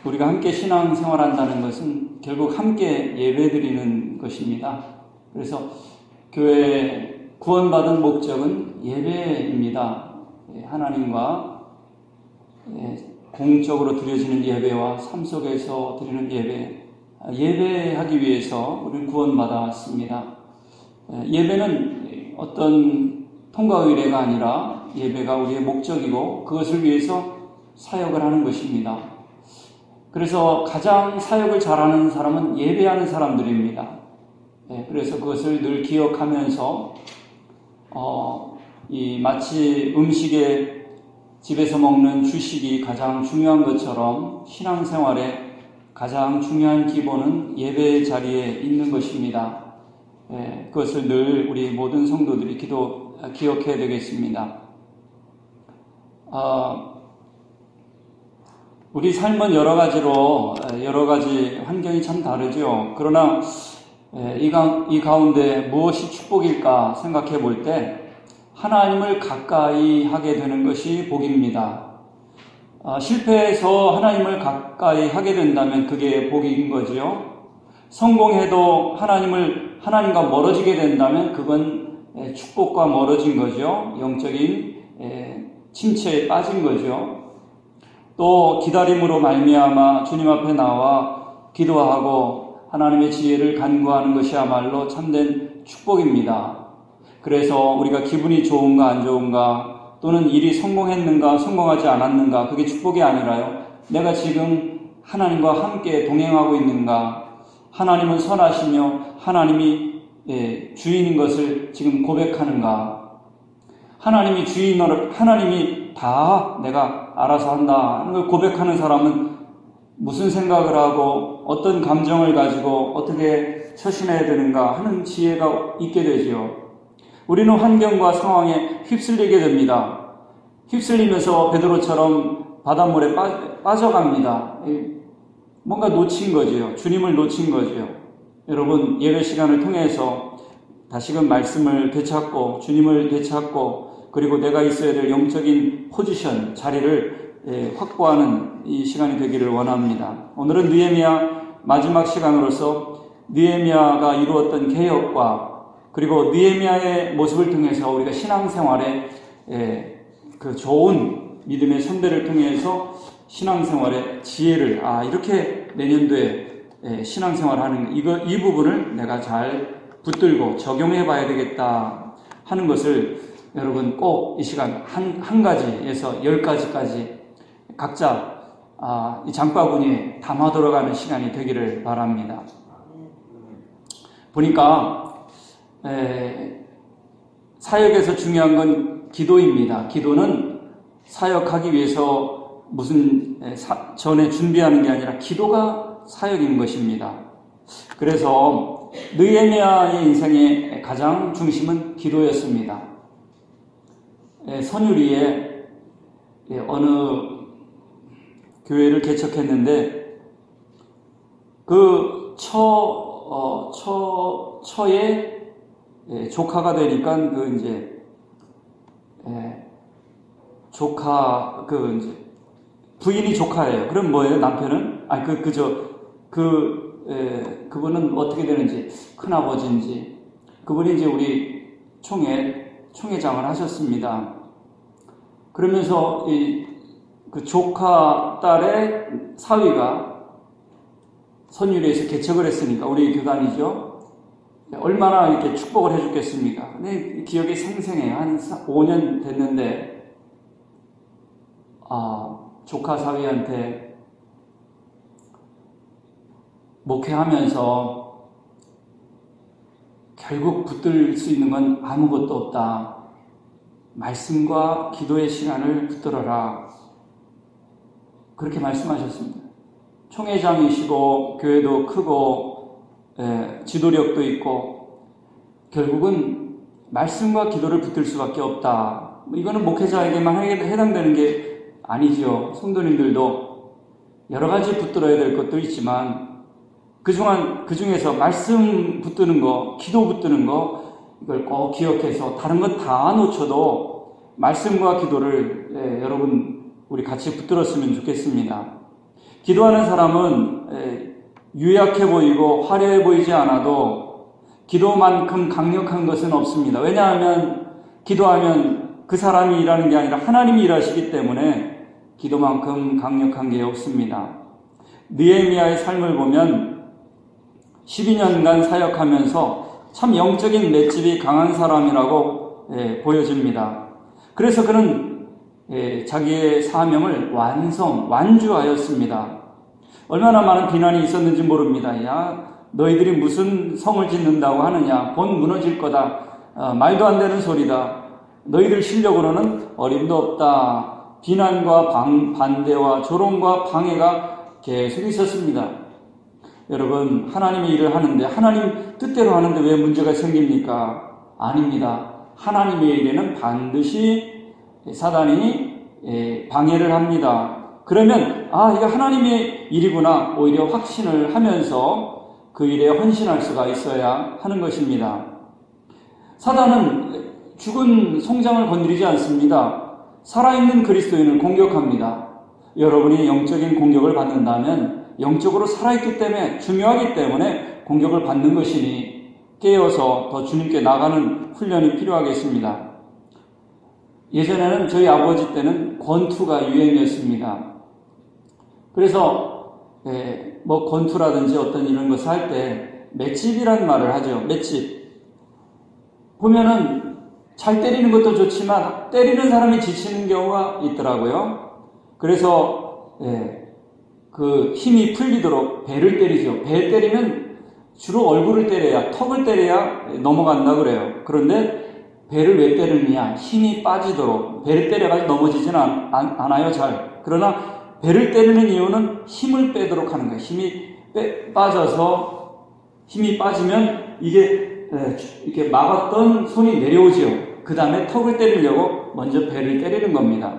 우리가 함께 신앙생활한다는 것은 결국 함께 예배드리는 것입니다. 그래서 교회 구원받은 목적은 예배입니다. 하나님과 공적으로 드려지는 예배와 삶 속에서 드리는 예배하기 위해서 우리는 구원받았습니다. 예배는 어떤 통과 의례가 아니라 예배가 우리의 목적이고 그것을 위해서 사역을 하는 것입니다. 그래서 가장 사역을 잘하는 사람은 예배하는 사람들입니다. 그래서 그것을 늘 기억하면서 마치 음식에 집에서 먹는 주식이 가장 중요한 것처럼 신앙생활의 가장 중요한 기본은 예배 자리에 있는 것입니다. 그것을 늘 우리 모든 성도들이 기억해야 되겠습니다. 우리 삶은 여러 가지 환경이 참 다르죠. 그러나 이 가운데 무엇이 축복일까 생각해 볼 때 하나님을 가까이 하게 되는 것이 복입니다. 실패해서 하나님을 가까이 하게 된다면 그게 복인 거죠. 성공해도 하나님과 멀어지게 된다면 그건 축복과 멀어진 거죠. 영적인 침체에 빠진 거죠. 또 기다림으로 말미암아 주님 앞에 나와 기도하고 하나님의 지혜를 간구하는 것이야말로 참된 축복입니다. 그래서 우리가 기분이 좋은가 안 좋은가 또는 일이 성공했는가 성공하지 않았는가 그게 축복이 아니라요. 내가 지금 하나님과 함께 동행하고 있는가, 하나님은 선하시며 하나님이 주인인 것을 지금 고백하는가, 하나님이 주인을 하나님이 다 내가 알아서 한다 하는 걸 고백하는 사람은 무슨 생각을 하고 어떤 감정을 가지고 어떻게 처신해야 되는가 하는 지혜가 있게 되지요. 우리는 환경과 상황에 휩쓸리게 됩니다. 휩쓸리면서 베드로처럼 바닷물에 빠져갑니다. 뭔가 놓친 거지요. 주님을 놓친 거지요. 여러분, 예배 시간을 통해서 다시금 말씀을 되찾고 주님을 되찾고 그리고 내가 있어야 될 영적인 포지션, 자리를 확보하는 이 시간이 되기를 원합니다. 오늘은 느헤미야 마지막 시간으로서 느헤미야가 이루었던 개혁과 그리고 느헤미야의 모습을 통해서 우리가 신앙생활에 그 좋은 믿음의 선배를 통해서 신앙생활의 지혜를 이렇게 내년도에 신앙생활하는 이 부분을 내가 잘 붙들고 적용해 봐야 되겠다 하는 것을 여러분 꼭 이 시간 한 가지에서 10가지까지 각자 이 장바구니에 담아 들어가는 시간이 되기를 바랍니다. 보니까 사역에서 중요한 건 기도입니다. 기도는 사역하기 위해서 전에 준비하는 게 아니라 기도가 사역인 것입니다. 그래서 느헤미야의 인생의 가장 중심은 기도였습니다. 선유리에 어느 교회를 개척했는데 그 처의 조카가 되니까 부인이 조카예요. 그럼 뭐예요? 남편은? 그분은 어떻게 되는지, 큰아버지인지, 그분이 이제 우리 총회장을 하셨습니다. 그러면서 그 조카 딸의 사위가 선유리에서 개척을 했으니까 우리 교단이죠. 얼마나 이렇게 축복을 해줬겠습니까? 근데 기억이 생생해요. 한 5년 됐는데 조카 사위한테 목회하면서 결국 붙들 수 있는 건 아무것도 없다. 말씀과 기도의 시간을 붙들어라. 그렇게 말씀하셨습니다. 총회장이시고 교회도 크고 지도력도 있고 결국은 말씀과 기도를 붙들 수밖에 없다. 이거는 목회자에게만 해당되는 게 아니죠. 성도님들도 여러 가지 붙들어야 될 것도 있지만 그 중에서 말씀 붙드는 거, 기도 붙드는 거 이걸 꼭 기억해서 다른 것 다 놓쳐도 말씀과 기도를 여러분 우리 같이 붙들었으면 좋겠습니다. 기도하는 사람은 유약해 보이고 화려해 보이지 않아도 기도만큼 강력한 것은 없습니다. 왜냐하면 기도하면 그 사람이 일하는 게 아니라 하나님이 일하시기 때문에 기도만큼 강력한 게 없습니다. 느헤미야의 삶을 보면 12년간 사역하면서 참 영적인 맷집이 강한 사람이라고 보여집니다. 그래서 그는 자기의 사명을 완주하였습니다. 얼마나 많은 비난이 있었는지 모릅니다. 야, 너희들이 무슨 성을 짓는다고 하느냐? 본 무너질 거다. 말도 안 되는 소리다. 너희들 실력으로는 어림도 없다. 비난과 반대와 조롱과 방해가 계속 있었습니다. 여러분, 하나님의 일을 하는데 하나님 뜻대로 하는데 왜 문제가 생깁니까? 아닙니다. 하나님의 일에는 반드시 사단이 방해를 합니다. 그러면 이게 하나님의 일이구나 오히려 확신을 하면서 그 일에 헌신할 수가 있어야 하는 것입니다. 사단은 죽은 송장을 건드리지 않습니다. 살아있는 그리스도인을 공격합니다. 여러분이 영적인 공격을 받는다면 영적으로 살아있기 때문에 중요하기 때문에 공격을 받는 것이니 깨어서 더 주님께 나가는 훈련이 필요하겠습니다. 예전에는 저희 아버지 때는 권투가 유행이었습니다. 그래서 권투라든지 어떤 이런 것을 할 때 맷집이라는 말을 하죠. 맷집. 보면은 잘 때리는 것도 좋지만 때리는 사람이 지치는 경우가 있더라고요. 그래서 그 힘이 풀리도록 배를 때리죠. 배 때리면 주로 얼굴을 때려야, 턱을 때려야 넘어간다 그래요. 그런데 배를 왜 때리느냐? 힘이 빠지도록. 배를 때려가지고 넘어지지는 않아요, 잘. 그러나 배를 때리는 이유는 힘을 빼도록 하는 거예요. 힘이 빠지면 이게 이렇게 막았던 손이 내려오지요. 그 다음에 턱을 때리려고 먼저 배를 때리는 겁니다.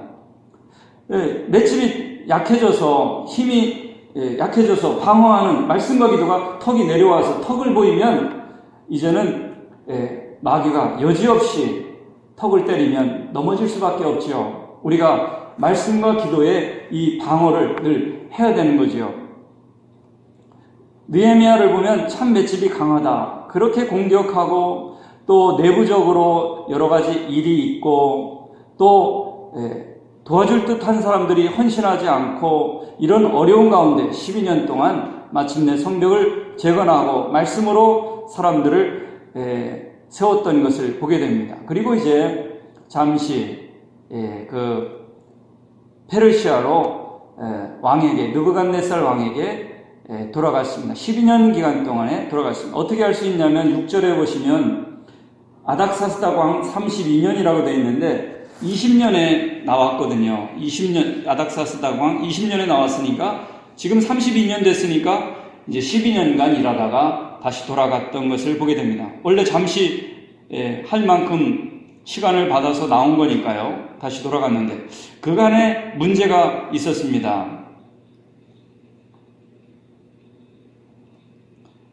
맷집이 약해져서 힘이 약해져서 방어하는 말씀과 기도가 턱이 내려와서 턱을 보이면 이제는 마귀가 여지없이 턱을 때리면 넘어질 수밖에 없지요. 우리가 말씀과 기도에 이 방어를 늘 해야 되는 거지요. 느헤미야를 보면 참 맷집이 강하다. 그렇게 공격하고 또 내부적으로 여러 가지 일이 있고 또 도와줄 듯한 사람들이 헌신하지 않고 이런 어려운 가운데 12년 동안 마침내 성벽을 재건하고 말씀으로 사람들을 세웠던 것을 보게 됩니다. 그리고 이제 잠시 그 페르시아로 왕에게 느부갓네살 왕에게 돌아갔습니다. 12년 기간 동안에 돌아갔습니다. 어떻게 할 수 있냐면 6절에 보시면 아닥사스다 왕 32년이라고 되어 있는데 20년에 나왔거든요. 20년 아닥사스다 왕 20년에 나왔으니까 지금 32년 됐으니까 이제 12년간 일하다가 다시 돌아갔던 것을 보게 됩니다. 원래 잠시 할 만큼 시간을 받아서 나온 거니까요. 다시 돌아갔는데 그간에 문제가 있었습니다.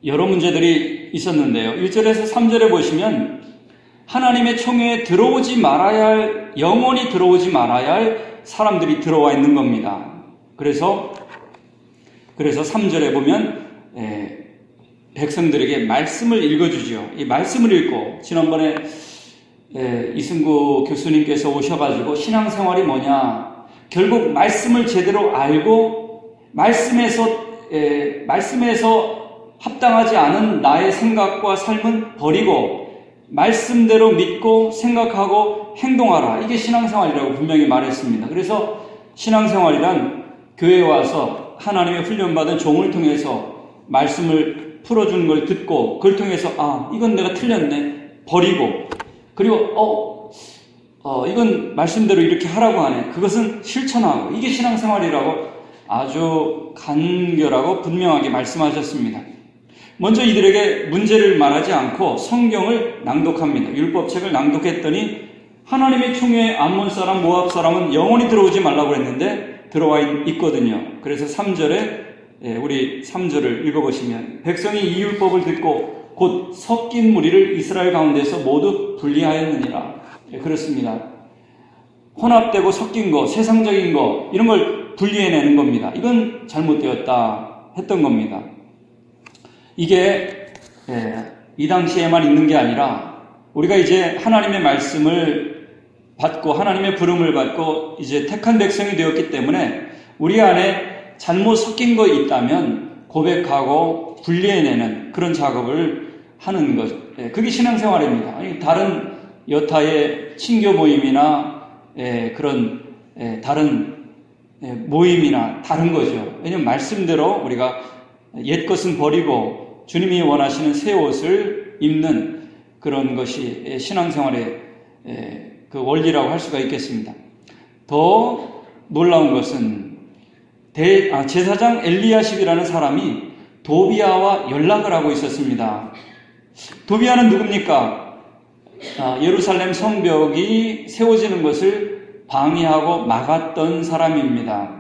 여러 문제들이 있었는데요. 1절에서 3절에 보시면 하나님의 총회에 들어오지 말아야 할, 영원히 들어오지 말아야 할 사람들이 들어와 있는 겁니다. 그래서 3절에 보면 백성들에게 말씀을 읽어주죠. 이 말씀을 읽고 지난번에 이승구 교수님께서 오셔가지고 신앙생활이 뭐냐, 결국 말씀을 제대로 알고 말씀에서 합당하지 않은 나의 생각과 삶은 버리고 말씀대로 믿고 생각하고 행동하라. 이게 신앙생활이라고 분명히 말했습니다. 그래서 신앙생활이란 교회에 와서 하나님의 훈련받은 종을 통해서 말씀을 풀어주는 걸 듣고 그걸 통해서 이건 내가 틀렸네 버리고, 그리고 이건 말씀대로 이렇게 하라고 하네, 그것은 실천하고, 이게 신앙생활이라고 아주 간결하고 분명하게 말씀하셨습니다. 먼저 이들에게 문제를 말하지 않고 성경을 낭독합니다. 율법책을 낭독했더니 하나님의 총회에 암몬 사람, 모압 사람은 영원히 들어오지 말라고 했는데 들어와 있거든요. 그래서 3절에 우리 3절을 읽어보시면 백성이 이 율법을 듣고 곧 섞인 무리를 이스라엘 가운데서 모두 분리하였느니라. 그렇습니다. 혼합되고 섞인 거, 세상적인 거 이런 걸 분리해내는 겁니다. 이건 잘못되었다 했던 겁니다. 이게 이 당시에만 있는 게 아니라 우리가 이제 하나님의 말씀을 받고 하나님의 부름을 받고 이제 택한 백성이 되었기 때문에 우리 안에 잘못 섞인 거 있다면 고백하고 분리해내는 그런 작업을 하는 것. 그게 신앙생활입니다. 아니, 다른 여타의 친교 모임이나 그런 다른 모임이나 다른 거죠. 왜냐하면 말씀대로 우리가 옛 것은 버리고 주님이 원하시는 새 옷을 입는 그런 것이 신앙생활의 그 원리라고 할 수가 있겠습니다. 더 놀라운 것은 제사장 엘리야십이라는 사람이 도비아와 연락을 하고 있었습니다. 도비아는 누굽니까? 예루살렘 성벽이 세워지는 것을 방해하고 막았던 사람입니다.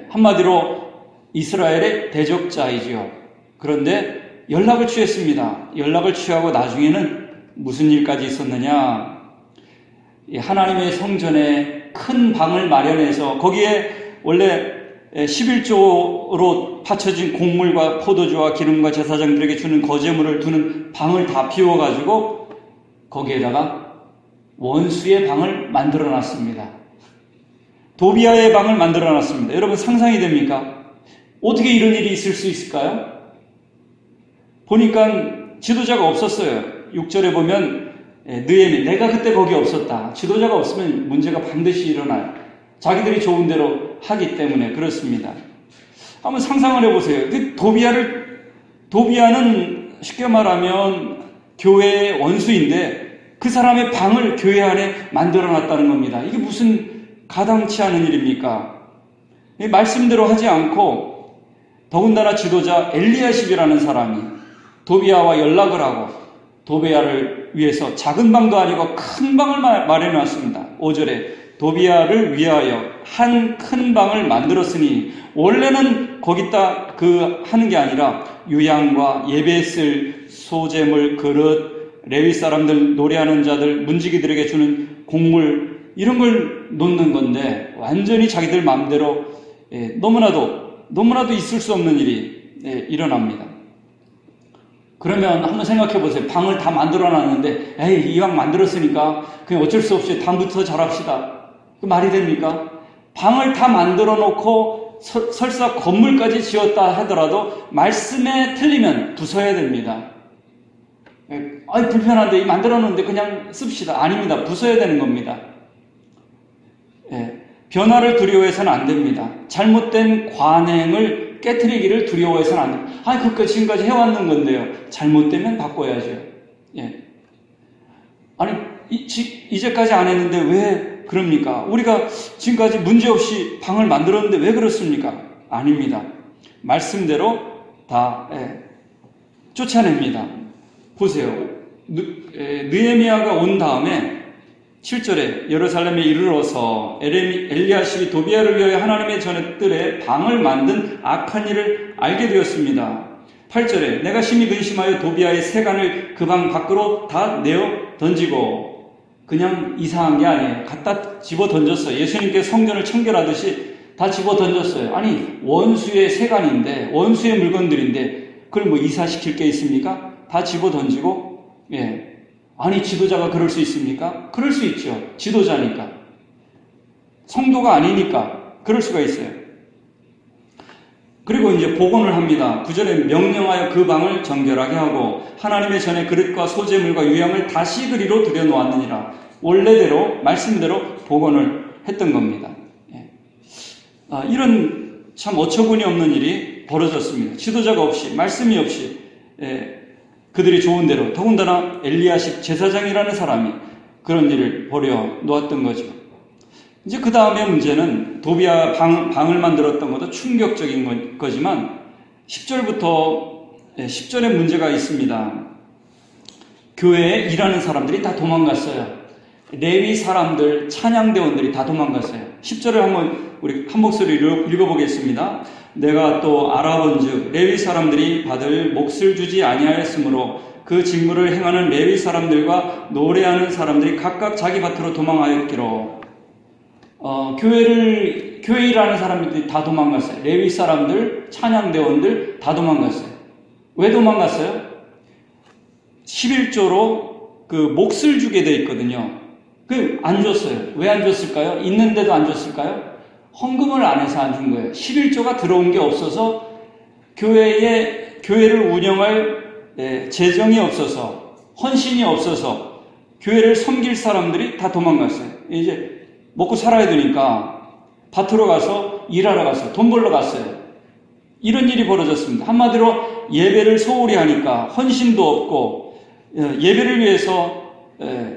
한마디로 이스라엘의 대적자이지요. 그런데 연락을 취했습니다. 연락을 취하고 나중에는 무슨 일까지 있었느냐? 하나님의 성전에 큰 방을 마련해서 거기에 원래 11조로 바쳐진 곡물과 포도주와 기름과 제사장들에게 주는 거제물을 두는 방을 다 비워가지고 거기에다가 원수의 방을 만들어 놨습니다. 도비아의 방을 만들어 놨습니다. 여러분 상상이 됩니까? 어떻게 이런 일이 있을 수 있을까요? 보니까 지도자가 없었어요. 6절에 보면 느헤미, 내가 그때 거기 없었다. 지도자가 없으면 문제가 반드시 일어나요. 자기들이 좋은 대로 하기 때문에 그렇습니다. 한번 상상을 해보세요. 도비아는 쉽게 말하면 교회의 원수인데 그 사람의 방을 교회 안에 만들어 놨다는 겁니다. 이게 무슨 가당치 않은 일입니까? 말씀대로 하지 않고 더군다나 지도자 엘리야십이라는 사람이 도비아와 연락을 하고 도비아를 위해서 작은 방도 아니고 큰 방을 마련해 놨습니다. 5절에 도비아를 위하여 한 큰 방을 만들었으니 원래는 거기다 하는 게 아니라 유향과 예배에 쓸 소재물, 그릇, 레위 사람들, 노래하는 자들, 문지기들에게 주는 곡물 이런 걸 놓는 건데 완전히 자기들 마음대로 너무나도 있을 수 없는 일이 일어납니다. 그러면 한번 생각해 보세요. 방을 다 만들어 놨는데 이왕 만들었으니까 그냥 어쩔 수 없이 다음부터 잘합시다. 그 말이 됩니까? 방을 다 만들어 놓고 설사 건물까지 지었다 하더라도 말씀에 틀리면 부숴야 됩니다. 불편한데 만들어 놓는데 그냥 씁시다. 아닙니다. 부숴야 되는 겁니다. 변화를 두려워해서는 안 됩니다. 잘못된 관행을 깨트리기를 두려워해서는 안 됩니다. 그거 지금까지 해왔는 건데요. 잘못되면 바꿔야죠. 이제까지 안 했는데 왜 그럽니까? 우리가 지금까지 문제없이 방을 만들었는데 왜 그렇습니까? 아닙니다. 말씀대로 다 쫓아냅니다. 보세요. 느헤미야가 온 다음에 7절에 예루살렘에 이르러서 엘리야십이 도비아를 위하여 하나님의 전뜰에 방을 만든 악한 일을 알게 되었습니다. 8절에 내가 심히 근심하여 도비아의 세간을 그 방 밖으로 다 내어 던지고 그냥 이상한 게 아니에요. 갖다 집어 던졌어요. 예수님께서 성전을 청결하듯이 다 집어 던졌어요. 아니 원수의 세간인데 원수의 물건들인데 그걸 뭐 이사시킬 게 있습니까? 다 집어 던지고 아니 지도자가 그럴 수 있습니까? 그럴 수 있죠. 지도자니까. 성도가 아니니까 그럴 수가 있어요. 그리고 이제 복원을 합니다. 9절에 명령하여 그 방을 정결하게 하고 하나님의 전에 그릇과 소재물과 유향을 다시 그리로 들여놓았느니라. 원래대로 말씀대로 복원을 했던 겁니다. 이런 참 어처구니 없는 일이 벌어졌습니다. 지도자가 없이 말씀이 없이 그들이 좋은 대로 더군다나 엘리야십 제사장이라는 사람이 그런 일을 벌여 놓았던 거죠. 이제 그 다음에 문제는 도비아 방을 만들었던 것도 충격적인 거지만 10절에 문제가 있습니다. 교회에 일하는 사람들이 다 도망갔어요. 레위 사람들, 찬양대원들이 다 도망갔어요. 10절을 한번 우리 한 목소리로 읽어보겠습니다. 내가 또 알아본즉 레위 사람들이 받을 몫을 주지 아니하였으므로 그 직무를 행하는 레위 사람들과 노래하는 사람들이 각각 자기 밭으로 도망하였기로. 교회 일하는 사람들이 다 도망갔어요. 레위 사람들, 찬양대원들 다 도망갔어요. 왜 도망갔어요? 11조로 그 몫을 주게 돼 있거든요. 안 줬어요. 왜 안 줬을까요? 있는데도 안 줬을까요? 헌금을 안 해서 안 준 거예요. 11조가 들어온 게 없어서 교회를 운영할 재정이 없어서, 헌신이 없어서 교회를 섬길 사람들이 다 도망갔어요. 이제 먹고 살아야 되니까 밭으로 가서 일하러 갔어요. 돈 벌러 갔어요. 이런 일이 벌어졌습니다. 한마디로 예배를 소홀히 하니까 헌신도 없고 예배를 위해서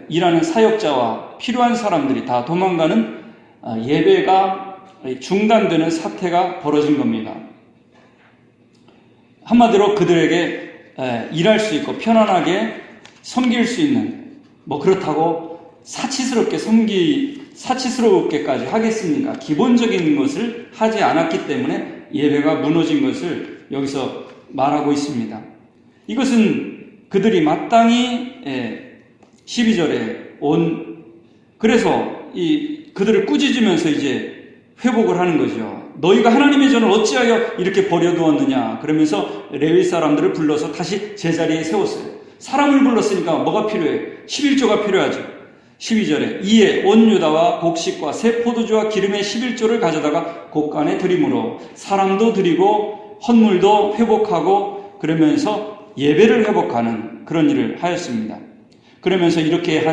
일하는 사역자와 필요한 사람들이 다 도망가는 예배가 중단되는 사태가 벌어진 겁니다. 한마디로 그들에게 일할 수 있고 편안하게 섬길 수 있는, 그렇다고 사치스럽게까지 하겠습니까? 기본적인 것을 하지 않았기 때문에 예배가 무너진 것을 여기서 말하고 있습니다. 이것은 그들이 마땅히 12절에 그래서 그들을 꾸짖으면서 이제 회복을 하는 거죠. 너희가 하나님의 전을 어찌하여 이렇게 버려두었느냐. 그러면서 레위 사람들을 불러서 다시 제자리에 세웠어요. 사람을 불렀으니까 뭐가 필요해? 11조가 필요하죠. 12절에 이에 온 유다와 곡식과 새 포도주와 기름의 11조를 가져다가 곳간에 드림으로 사람도 드리고 헌물도 회복하고 그러면서 예배를 회복하는 그런 일을 하였습니다. 그러면서 이렇게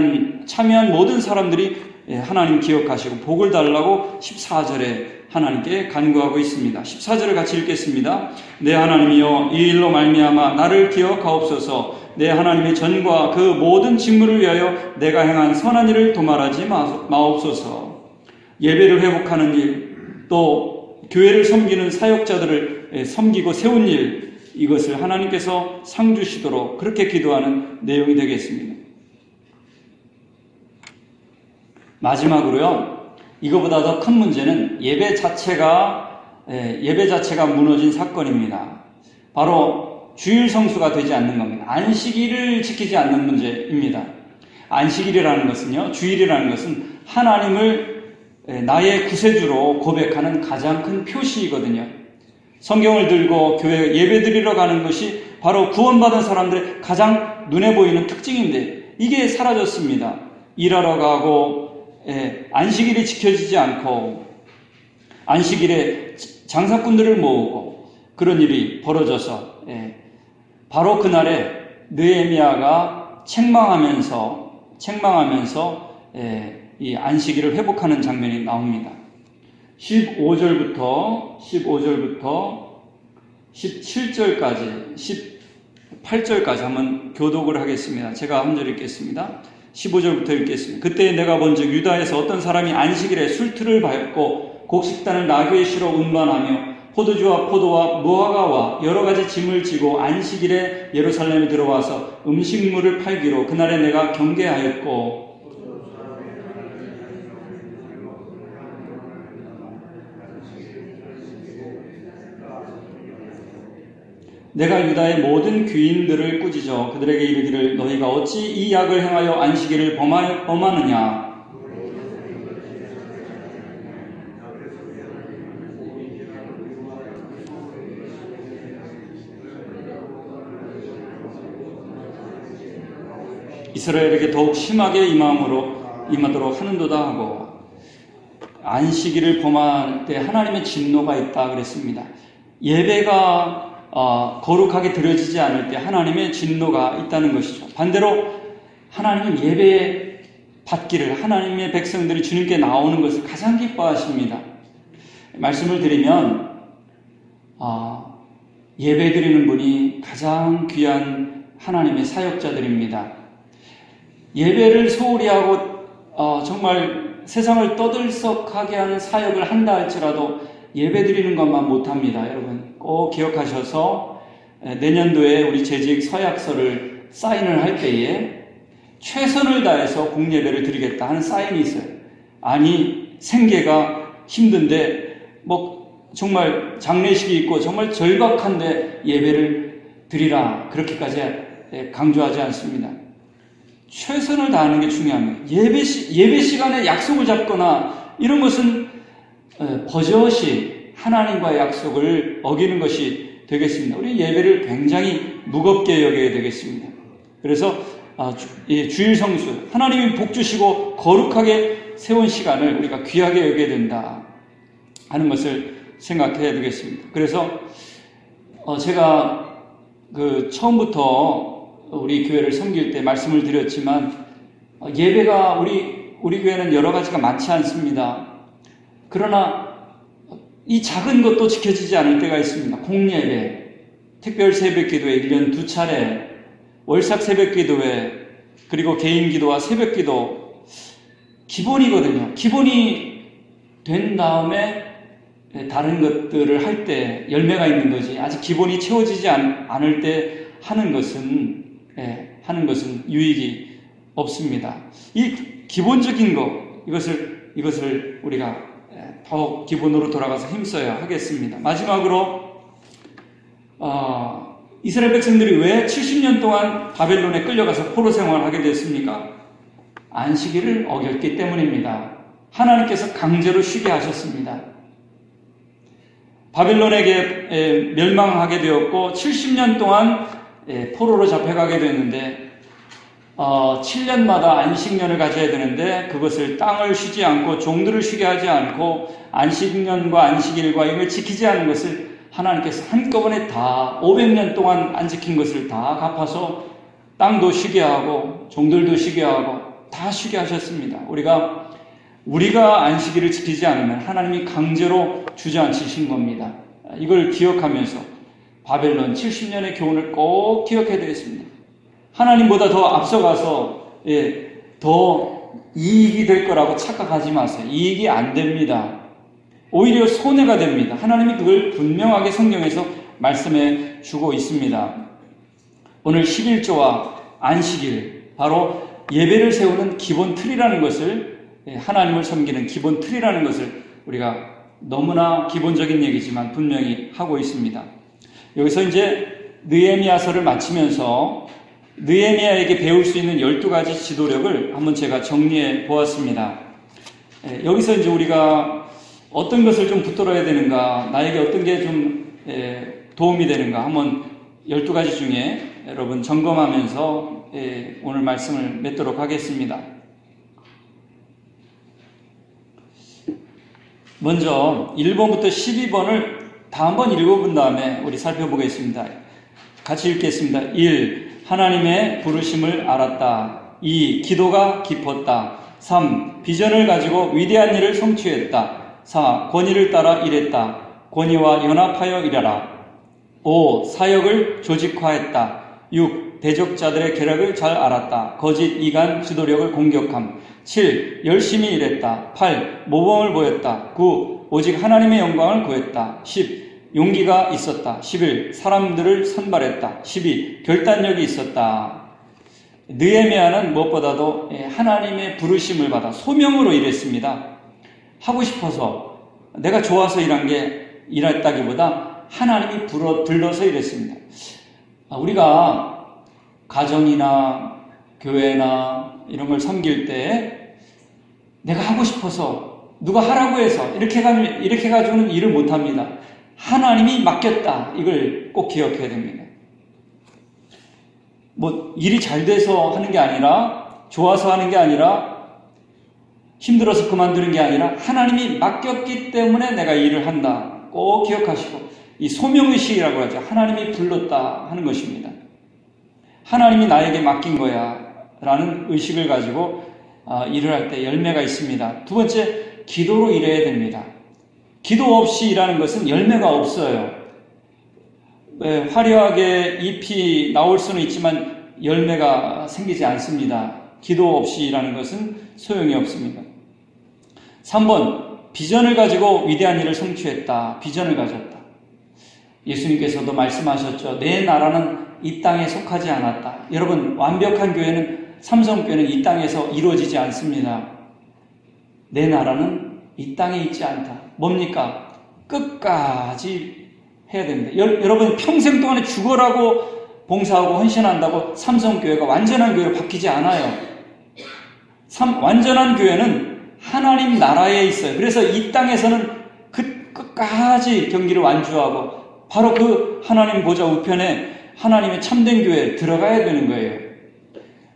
참여한 모든 사람들이 하나님 기억하시고 복을 달라고 14절에 하나님께 간구하고 있습니다. 14절을 같이 읽겠습니다. 내 하나님이여 이 일로 말미암아 나를 기억하옵소서. 내 하나님의 전과 그 모든 직무를 위하여 내가 행한 선한 일을 도말하지 마옵소서. 예배를 회복하는 일, 또 교회를 섬기는 사역자들을 섬기고 세운 일, 이것을 하나님께서 상 주시도록 그렇게 기도하는 내용이 되겠습니다. 마지막으로요, 이거보다 더 큰 문제는 예배 자체가 무너진 사건입니다. 바로 주일 성수가 되지 않는 겁니다. 안식일을 지키지 않는 문제입니다. 안식일이라는 것은요, 주일이라는 것은 하나님을 나의 구세주로 고백하는 가장 큰 표시이거든요. 성경을 들고 교회 예배 드리러 가는 것이 바로 구원받은 사람들의 가장 눈에 보이는 특징인데 이게 사라졌습니다. 일하러 가고 안식일이 지켜지지 않고 안식일에 장사꾼들을 모으고 그런 일이 벌어져서 바로 그날에 느헤미야가 책망하면서 이 안식일을 회복하는 장면이 나옵니다. 15절부터 17절까지 18절까지 한번 교독을 하겠습니다. 제가 한 절 읽겠습니다. 15절부터 읽겠습니다. 그때 내가 본즉 유다에서 어떤 사람이 안식일에 술틀을 밟고 곡식단을 나귀에 실어 운반하며 포도주와 포도와 무화과와 여러 가지 짐을 지고 안식일에 예루살렘에 들어와서 음식물을 팔기로 그날에 내가 경계하였고 내가 유다의 모든 귀인들을 꾸짖어 그들에게 이르기를 너희가 어찌 이 약을 행하여 안식일을 범하느냐. 이스라엘에게 더욱 심하게 임하도록 하는도다 하고 안식일을 범할 때 하나님의 진노가 있다 그랬습니다. 예배가 거룩하게 드려지지 않을 때 하나님의 진노가 있다는 것이죠. 반대로 하나님은 예배 받기를 하나님의 백성들이 주님께 나오는 것을 가장 기뻐하십니다. 말씀을 드리면 예배 드리는 분이 가장 귀한 하나님의 사역자들입니다. 예배를 소홀히 하고 정말 세상을 떠들썩하게 하는 사역을 한다 할지라도 예배 드리는 것만 못합니다. 여러분 꼭 기억하셔서 내년도에 우리 재직 서약서를 사인을 할 때에 최선을 다해서 공예배를 드리겠다 하는 사인이 있어요. 아니 생계가 힘든데 정말 장례식이 있고 정말 절박한데 예배를 드리라 그렇게까지 강조하지 않습니다. 최선을 다하는 게 중요합니다. 예배 시간에 약속을 잡거나 이런 것은 버젓이 하나님과의 약속을 어기는 것이 되겠습니다. 우리 예배를 굉장히 무겁게 여겨야 되겠습니다. 그래서 주일 성수, 하나님이 복 주시고 거룩하게 세운 시간을 우리가 귀하게 여겨야 된다 하는 것을 생각해야 되겠습니다. 그래서 제가 처음부터 우리 교회를 섬길 때 말씀을 드렸지만 예배가 우리 교회는 여러 가지가 많지 않습니다. 그러나 이 작은 것도 지켜지지 않을 때가 있습니다. 공예배, 특별 새벽 기도회 1년 2차례, 월삭 새벽 기도회, 그리고 개인 기도와 새벽 기도 기본이거든요. 기본이 된 다음에 다른 것들을 할 때 열매가 있는 거지, 아직 기본이 채워지지 않을 때 하는 것은 유익이 없습니다. 이 기본적인 것, 이것을 우리가 더 기본으로 돌아가서 힘써야 하겠습니다. 마지막으로 이스라엘 백성들이 왜 70년 동안 바벨론에 끌려가서 포로 생활을 하게 됐습니까? 안식일을 어겼기 때문입니다. 하나님께서 강제로 쉬게 하셨습니다. 바벨론에게 멸망하게 되었고 70년 동안 포로로 잡혀가게 됐는데 7년마다 안식년을 가져야 되는데 그것을 땅을 쉬지 않고 종들을 쉬게 하지 않고 안식년과 안식일과 이걸 지키지 않은 것을 하나님께서 한꺼번에 다 500년 동안 안 지킨 것을 다 갚아서 땅도 쉬게 하고 종들도 쉬게 하고 다 쉬게 하셨습니다. 우리가 안식일을 지키지 않으면 하나님이 강제로 주저앉히신 겁니다. 이걸 기억하면서 바벨론 70년의 교훈을 꼭 기억해야 되겠습니다. 하나님보다 더 앞서가서 더 이익이 될 거라고 착각하지 마세요. 이익이 안 됩니다. 오히려 손해가 됩니다. 하나님이 그걸 분명하게 성경에서 말씀해 주고 있습니다. 오늘 11조와 안식일, 바로 예배를 세우는 기본 틀이라는 것을, 하나님을 섬기는 기본 틀이라는 것을 우리가 너무나 기본적인 얘기지만 분명히 하고 있습니다. 여기서 이제 느헤미야서를 마치면서 느헤미야에게 배울 수 있는 12가지 지도력을 한번 제가 정리해 보았습니다. 여기서 이제 우리가 어떤 것을 좀 붙들어야 되는가, 나에게 어떤 게 좀 도움이 되는가 한번 12가지 중에 여러분 점검하면서 오늘 말씀을 맺도록 하겠습니다. 먼저 1번부터 12번을 다 한번 읽어본 다음에 우리 살펴보겠습니다. 같이 읽겠습니다. 1. 하나님의 부르심을 알았다. 2. 기도가 깊었다. 3. 비전을 가지고 위대한 일을 성취했다. 4. 권위를 따라 일했다. 권위와 연합하여 일하라. 5. 사역을 조직화했다. 6. 대적자들의 계략을 잘 알았다. 거짓, 이간, 지도력을 공격함. 7. 열심히 일했다. 8. 모범을 보였다. 9. 오직 하나님의 영광을 구했다. 10. 용기가 있었다. 11. 사람들을 선발했다. 12. 결단력이 있었다. 느헤미야는 무엇보다도 하나님의 부르심을 받아 소명으로 일했습니다. 하고 싶어서, 내가 좋아서 일했다기보다 하나님이 불러서 일했습니다. 우리가 가정이나 교회나 이런 걸 섬길 때 내가 하고 싶어서, 누가 하라고 해서 이렇게 가지고는 일을 못합니다. 하나님이 맡겼다. 이걸 꼭 기억해야 됩니다. 일이 잘 돼서 하는 게 아니라, 좋아서 하는 게 아니라, 힘들어서 그만두는 게 아니라 하나님이 맡겼기 때문에 내가 일을 한다. 꼭 기억하시고, 이 소명의식이라고 하죠. 하나님이 불렀다 하는 것입니다. 하나님이 나에게 맡긴 거야 라는 의식을 가지고 일을 할 때 열매가 있습니다. 두 번째, 기도로 일해야 됩니다. 기도 없이 일하는 것은 열매가 없어요. 화려하게 잎이 나올 수는 있지만 열매가 생기지 않습니다. 기도 없이 일하는 것은 소용이 없습니다. 3번, 비전을 가지고 위대한 일을 성취했다. 비전을 가졌다. 예수님께서도 말씀하셨죠. 내 나라는 이 땅에 속하지 않았다. 여러분, 완벽한 교회는, 삼성교회는 이 땅에서 이루어지지 않습니다. 내 나라는 이 땅에 있지 않다. 뭡니까? 끝까지 해야 됩니다. 여러분, 평생 동안에 죽어라고 봉사하고 헌신한다고 삼성교회가 완전한 교회로 바뀌지 않아요. 완전한 교회는 하나님 나라에 있어요. 그래서 이 땅에서는 끝까지 경기를 완주하고 바로 그 하나님 보좌 우편에 하나님의 참된 교회에 들어가야 되는 거예요.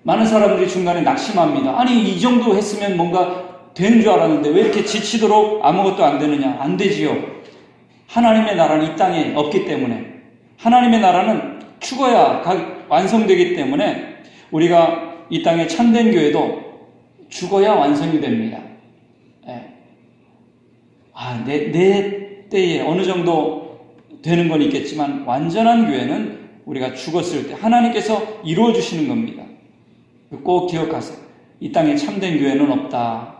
많은 사람들이 중간에 낙심합니다. 아니 이 정도 했으면 뭔가 되는 줄 알았는데 왜 이렇게 지치도록 아무것도 안 되느냐? 안 되지요. 하나님의 나라는 이 땅에 없기 때문에, 하나님의 나라는 죽어야 완성되기 때문에 우리가 이 땅의 참된 교회도 죽어야 완성이 됩니다. 내 때에 어느 정도 되는 건 있겠지만 완전한 교회는 우리가 죽었을 때 하나님께서 이루어 주시는 겁니다. 꼭 기억하세요. 이 땅에 참된 교회는 없다.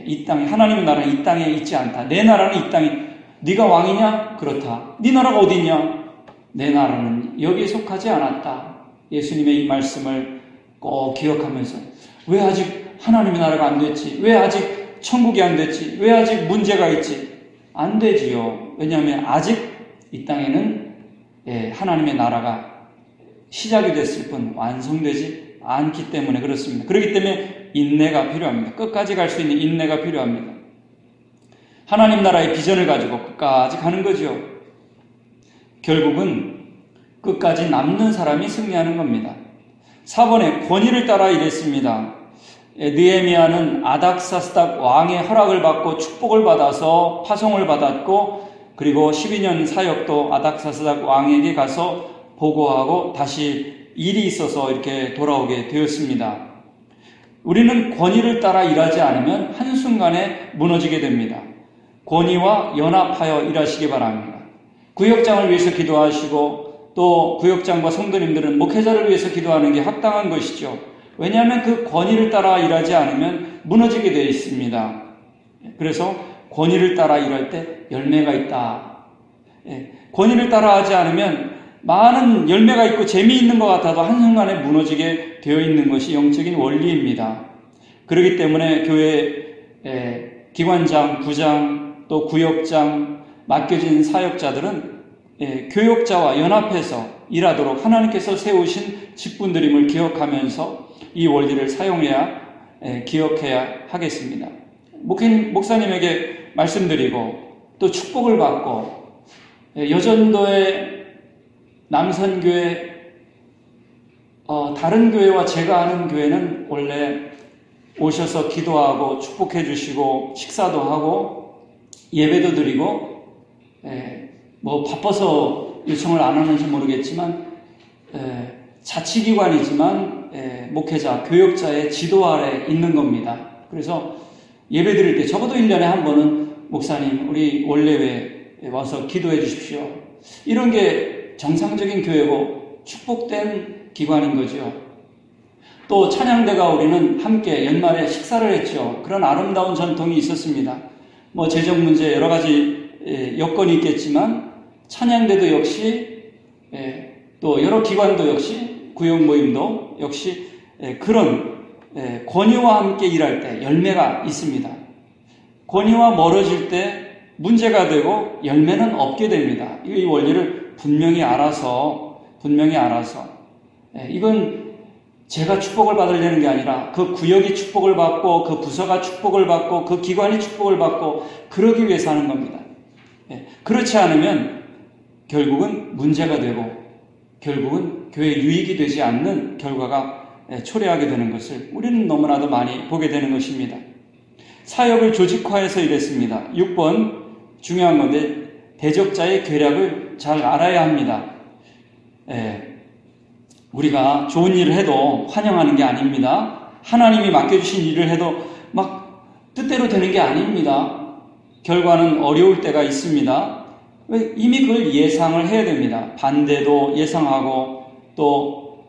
이 땅에 하나님의 나라는 이 땅에 있지 않다. 내 나라는 이 땅에. 네가 왕이냐? 그렇다. 네 나라가 어디 있냐? 내 나라는 여기에 속하지 않았다. 예수님의 이 말씀을 꼭 기억하면서 왜 아직 하나님의 나라가 안 됐지? 왜 아직 천국이 안 됐지? 왜 아직 문제가 있지? 안 되지요. 왜냐하면 아직 이 땅에는 하나님의 나라가 시작이 됐을 뿐 완성되지 않기 때문에 그렇습니다. 그렇기 때문에 인내가 필요합니다. 끝까지 갈 수 있는 인내가 필요합니다. 하나님 나라의 비전을 가지고 끝까지 가는 거죠. 결국은 끝까지 남는 사람이 승리하는 겁니다. 4번에 권위를 따라 이랬습니다. 느헤미야는 아닥사스닥 왕의 허락을 받고 축복을 받아서 파송을 받았고, 그리고 12년 사역도 아닥사스닥 왕에게 가서 보고하고 다시 일이 있어서 이렇게 돌아오게 되었습니다. 우리는 권위를 따라 일하지 않으면 한순간에 무너지게 됩니다. 권위와 연합하여 일하시기 바랍니다. 구역장을 위해서 기도하시고 또 구역장과 성도님들은 목회자를 위해서 기도하는 게 합당한 것이죠. 왜냐하면 그 권위를 따라 일하지 않으면 무너지게 되어 있습니다. 그래서 권위를 따라 일할 때 열매가 있다. 권위를 따라 하지 않으면 많은 열매가 있고 재미있는 것 같아도 한순간에 무너지게 되어 있는 것이 영적인 원리입니다. 그렇기 때문에 교회 기관장, 부장, 또 구역장, 맡겨진 사역자들은 교역자와 연합해서 일하도록 하나님께서 세우신 직분들임을 기억하면서 이 원리를 사용해야 기억해야 하겠습니다. 목사님에게 말씀드리고 또 축복을 받고 여전도의 남선교회 다른 교회와 제가 아는 교회는 원래 오셔서 기도하고 축복해 주시고 식사도 하고 예배도 드리고 뭐 바빠서 요청을 안 하는지 모르겠지만 자치기관이지만 목회자, 교역자의 지도 아래 있는 겁니다. 그래서 예배 드릴 때 적어도 1년에 한 번은 목사님 우리 원래회에 와서 기도해 주십시오. 이런 게 정상적인 교회고 축복된 기관인 거죠. 또 찬양대가 우리는 함께 연말에 식사를 했죠. 그런 아름다운 전통이 있었습니다. 뭐 재정 문제 여러 가지 여건이 있겠지만 찬양대도 역시 또 여러 기관도 역시 구역 모임도 역시 그런 권위와 함께 일할 때 열매가 있습니다. 권위와 멀어질 때 문제가 되고 열매는 없게 됩니다. 이 원리를 분명히 알아서 이건 제가 축복을 받으려는 게 아니라 그 구역이 축복을 받고 그 부서가 축복을 받고 그 기관이 축복을 받고 그러기 위해서 하는 겁니다. 그렇지 않으면 결국은 문제가 되고 결국은 교회 유익이 되지 않는 결과가 초래하게 되는 것을 우리는 너무나도 많이 보게 되는 것입니다. 사역을 조직화해서 일했습니다. 6번 중요한 건데 대적자의 계략을 잘 알아야 합니다. 우리가 좋은 일을 해도 환영하는 게 아닙니다. 하나님이 맡겨주신 일을 해도 막 뜻대로 되는 게 아닙니다. 결과는 어려울 때가 있습니다. 이미 그걸 예상을 해야 됩니다. 반대도 예상하고 또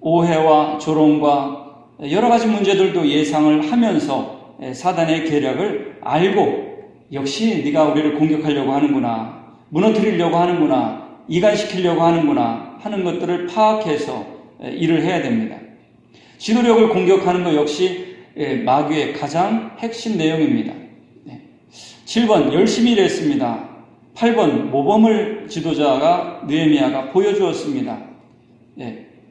오해와 조롱과 여러 가지 문제들도 예상을 하면서 사단의 계략을 알고 역시 네가 우리를 공격하려고 하는구나, 무너뜨리려고 하는구나, 이간시키려고 하는구나 하는 것들을 파악해서 일을 해야 됩니다. 지도력을 공격하는 것 역시 마귀의 가장 핵심 내용입니다. 7번 열심히 일했습니다. 8번 모범을 지도자가 느헤미야가 보여주었습니다.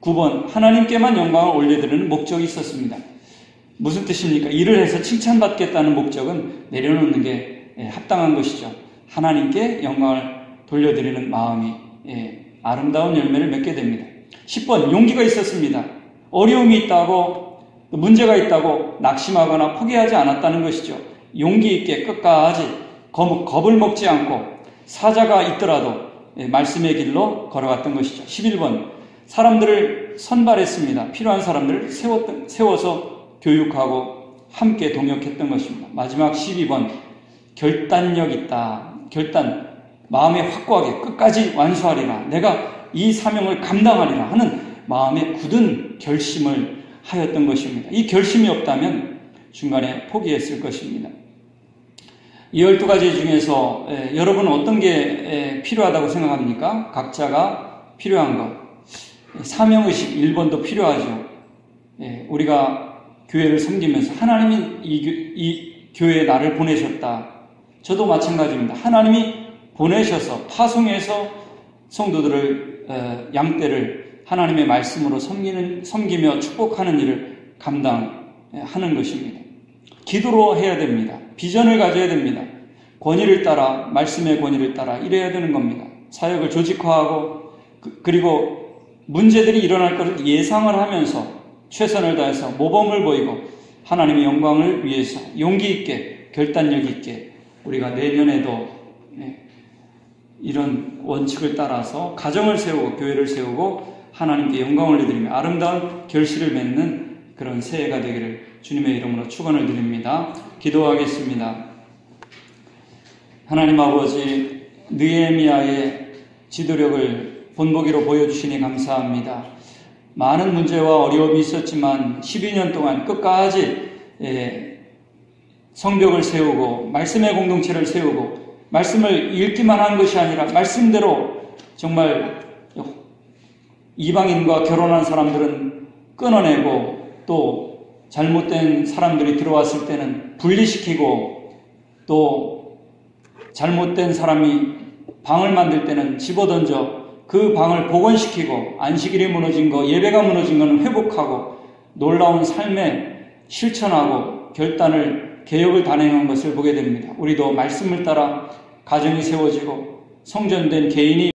9번 하나님께만 영광을 올려드리는 목적이 있었습니다. 무슨 뜻입니까? 일을 해서 칭찬받겠다는 목적은 내려놓는 게 합당한 것이죠. 하나님께 영광을 돌려드리는 마음이 아름다운 열매를 맺게 됩니다. 10번, 용기가 있었습니다. 어려움이 있다고, 문제가 있다고 낙심하거나 포기하지 않았다는 것이죠. 용기 있게 끝까지 겁을 먹지 않고 사자가 있더라도 말씀의 길로 걸어갔던 것이죠. 11번, 사람들을 선발했습니다. 필요한 사람들을 세워서 교육하고 함께 동역했던 것입니다. 마지막 12번, 결단력 있다. 마음에 확고하게 끝까지 완수하리라. 내가 이 사명을 감당하리라 하는 마음의 굳은 결심을 하였던 것입니다. 이 결심이 없다면 중간에 포기했을 것입니다. 이 12가지 중에서 여러분은 어떤 게 필요하다고 생각합니까? 각자가 필요한 것. 사명의식 1번도 필요하죠. 우리가 교회를 섬기면서 하나님이 이 교회에 나를 보내셨다. 저도 마찬가지입니다. 하나님이 보내셔서 파송해서 성도들을 양떼를 하나님의 말씀으로 섬기며 축복하는 일을 감당하는 것입니다. 기도로 해야 됩니다. 비전을 가져야 됩니다. 권위를 따라, 말씀의 권위를 따라 이래야 되는 겁니다. 사역을 조직화하고 그리고 문제들이 일어날 것을 예상을 하면서 최선을 다해서 모범을 보이고 하나님의 영광을 위해서 용기 있게 결단력 있게 우리가 내년에도 이런 원칙을 따라서 가정을 세우고 교회를 세우고 하나님께 영광을 올려드리며 아름다운 결실을 맺는 그런 새해가 되기를 주님의 이름으로 축원을 드립니다. 기도하겠습니다. 하나님 아버지, 느헤미야의 지도력을 본보기로 보여주시니 감사합니다. 많은 문제와 어려움이 있었지만 12년 동안 끝까지 성벽을 세우고 말씀의 공동체를 세우고 말씀을 읽기만 한 것이 아니라 말씀대로 정말 이방인과 결혼한 사람들은 끊어내고 또 잘못된 사람들이 들어왔을 때는 분리시키고 또 잘못된 사람이 방을 만들 때는 집어던져 그 방을 복원시키고 안식일이 무너진 거, 예배가 무너진 거는 회복하고 놀라운 삶에 실천하고 개혁을 단행한 것을 보게 됩니다. 우리도 말씀을 따라 가정이 세워지고 성전된 개인이